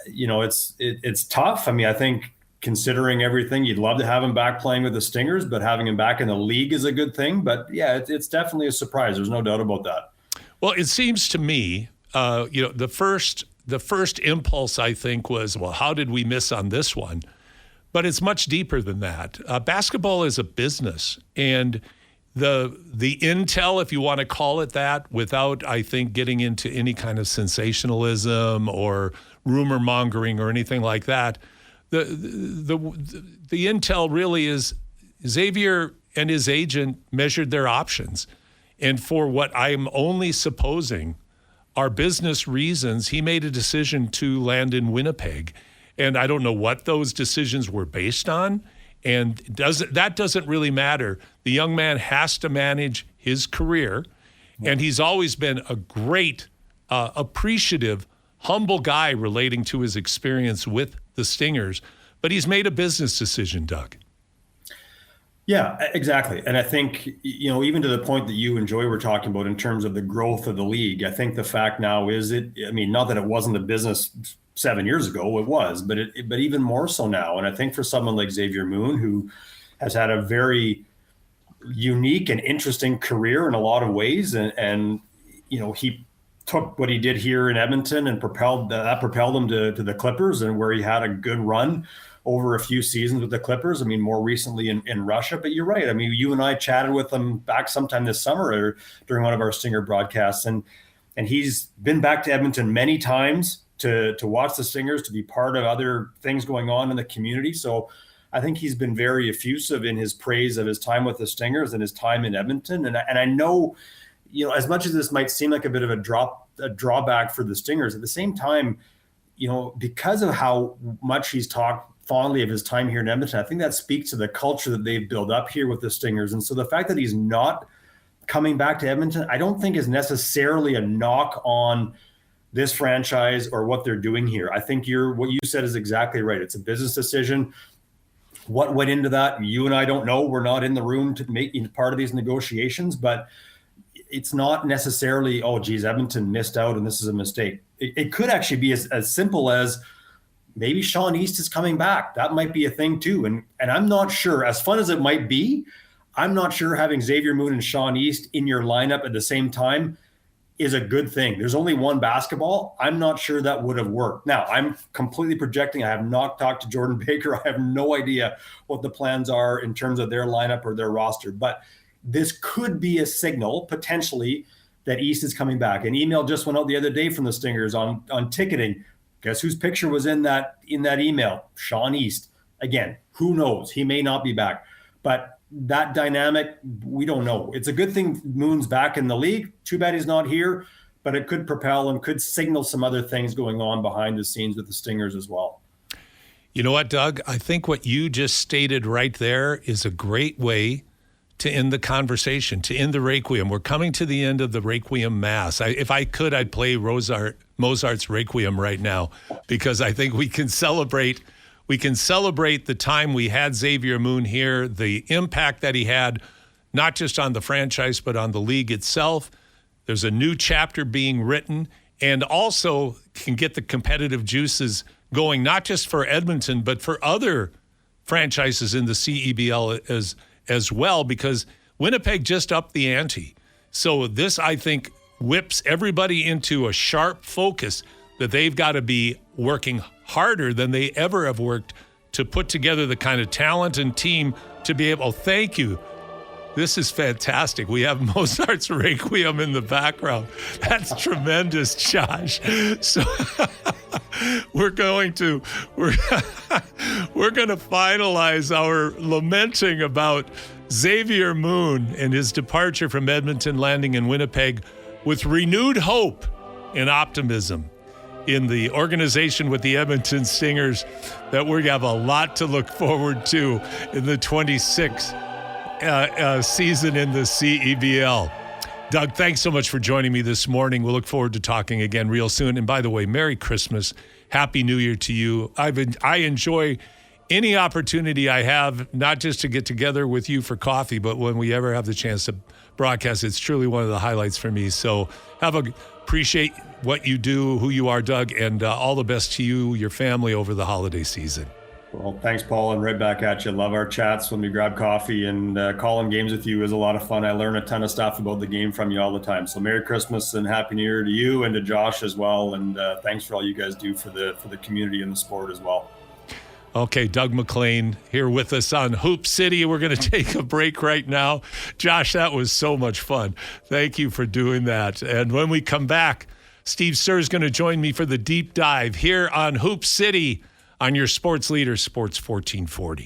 it's tough. I mean, I think considering everything, you'd love to have him back playing with the Stingers, but having him back in the league is a good thing. But yeah, it's definitely a surprise. There's no doubt about that. Well, it seems to me, the first impulse, I think, was, well, how did we miss on this one? But it's much deeper than that. Basketball is a business, and the intel, if you want to call it that, without, I think, getting into any kind of sensationalism or rumor mongering or anything like that, the intel really is Xavier and his agent measured their options. And for what I'm only supposing are business reasons, he made a decision to land in Winnipeg. And I don't know what those decisions were based on. And that doesn't really matter. The young man has to manage his career. And he's always been a great, appreciative, humble guy relating to his experience with the Stingers. But he's made a business decision, Doug. Yeah, exactly. And I think, even to the point that you and Joey were talking about in terms of the growth of the league, I think the fact now is not that it wasn't a business 7 years ago, it was, but even more so now. And I think for someone like Xavier Moon, who has had a very unique and interesting career in a lot of ways, and he took what he did here in Edmonton and propelled him to the Clippers, and where he had a good run over a few seasons with the Clippers. I mean, more recently in Russia. But you're right. I mean, you and I chatted with him back sometime this summer or during one of our Stinger broadcasts, and he's been back to Edmonton many times to watch the Stingers, to be part of other things going on in the community. So I think he's been very effusive in his praise of his time with the Stingers and his time in Edmonton. And I know, as much as this might seem like a bit of a drawback for the Stingers, at the same time, because of how much he's talked fondly of his time here in Edmonton, I think that speaks to the culture that they've built up here with the Stingers. And so the fact that he's not coming back to Edmonton, I don't think is necessarily a knock on this franchise or what they're doing here. I think what you said is exactly right. It's a business decision. What went into that, you and I don't know. We're not in the room to make part of these negotiations, but it's not necessarily, oh, geez, Edmonton missed out and this is a mistake. It could actually be as simple as maybe Sean East is coming back. That might be a thing too. And I'm not sure, as fun as it might be, I'm not sure having Xavier Moon and Sean East in your lineup at the same time is a good thing. There's only one basketball. I'm not sure that would have worked. Now, I'm completely projecting. I have not talked to Jordan Baker. I have no idea what the plans are in terms of their lineup or their roster. But this could be a signal, potentially, that East is coming back. An email just went out the other day from the Stingers on ticketing. Guess whose picture was in that email? Sean East. Again, who knows? He may not be back. But that dynamic, we don't know. It's a good thing Moon's back in the league. Too bad he's not here, but it could propel and could signal some other things going on behind the scenes with the Stingers as well. You know what, Doug? I think what you just stated right there is a great way to end the conversation, to end the Requiem. We're coming to the end of the Requiem Mass. If I could, I'd play Mozart's Requiem right now, because I think we can celebrate the time we had Xavier Moon here, the impact that he had, not just on the franchise, but on the league itself. There's a new chapter being written, and also can get the competitive juices going, not just for Edmonton, but for other franchises in the CEBL as well, because Winnipeg just upped the ante. So this, I think, whips everybody into a sharp focus that they've got to be working harder than they ever have worked to put together the kind of talent and team to be able. Thank you. This is fantastic. We have Mozart's Requiem in the background. That's tremendous, Josh. So we're going to finalize our lamenting about Xavier Moon and his departure from Edmonton, landing in Winnipeg, with renewed hope and optimism in the organization with the Edmonton Stingers, that we have a lot to look forward to in the 26th season in the CEBL. Doug, thanks so much for joining me this morning. We'll look forward to talking again real soon. And by the way, Merry Christmas. Happy New Year to you. I enjoy any opportunity I have, not just to get together with you for coffee, but when we ever have the chance to broadcast. It's truly one of the highlights for me. So appreciate what you do, who you are, Doug, and all the best to you, your family over the holiday season. Well, thanks, Paul, and right back at you. Love our chats when we grab coffee, and calling games with you is a lot of fun. I learn a ton of stuff about the game from you all the time. So Merry Christmas and Happy New Year to you and to Josh as well. And thanks for all you guys do for the community and the sport as well. Okay, Doug Mclean here with us on Hoop City. We're going to take a break right now. Josh, that was so much fun. Thank you for doing that. And when we come back, Steve Sir is going to join me for the deep dive here on Hoop City on your sports leader, Sports 1440.